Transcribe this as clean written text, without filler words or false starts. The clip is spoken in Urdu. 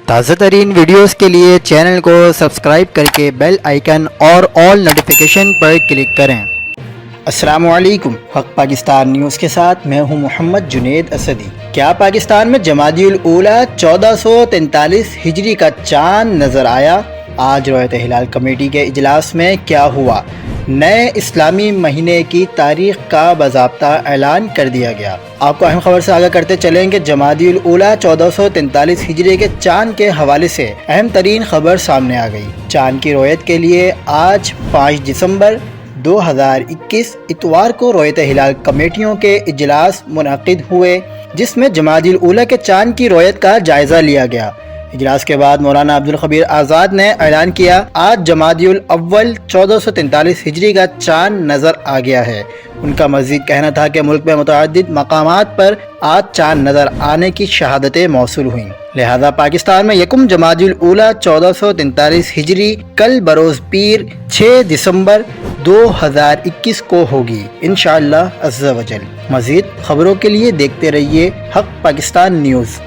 تازہ ترین ویڈیوز کے لیے چینل کو سبسکرائب کر کے بیل آئیکن اور آل نوٹیفیکیشن پر کلک کریں۔ السلام علیکم، حق پاکستان نیوز کے ساتھ میں ہوں محمد جنید اسدی۔ کیا پاکستان میں جمادی الاولیٰ 1443 ہجری کا چاند نظر آیا؟ آج رویت ہلال کمیٹی کے اجلاس میں کیا ہوا؟ نئے اسلامی مہینے کی تاریخ کا باضابطہ اعلان کر دیا گیا۔ آپ کو اہم خبر سے آگاہ کرتے چلیں کہ جمادی الاولیٰ 1443 ہجری کے چاند کے حوالے سے اہم ترین خبر سامنے آ گئی۔ چاند کی رویت کے لیے آج 5 دسمبر 2021 اتوار کو رویت ہلال کمیٹیوں کے اجلاس منعقد ہوئے، جس میں جمادی الاولیٰ کے چاند کی رویت کا جائزہ لیا گیا۔ اجلاس کے بعد مولانا عبدالخبیر آزاد نے اعلان کیا، آج جمادی الاول 1443 ہجری کا چاند نظر آ گیا ہے۔ ان کا مزید کہنا تھا کہ ملک میں متعدد مقامات پر آج چاند نظر آنے کی شہادتیں موصول ہوئیں، لہذا پاکستان میں یکم جمادی الاولیٰ 1443 ہجری کل بروز پیر 6 دسمبر 2021 کو ہوگی انشاءاللہ عز و جل۔ مزید خبروں کے لیے دیکھتے رہیے حق پاکستان نیوز۔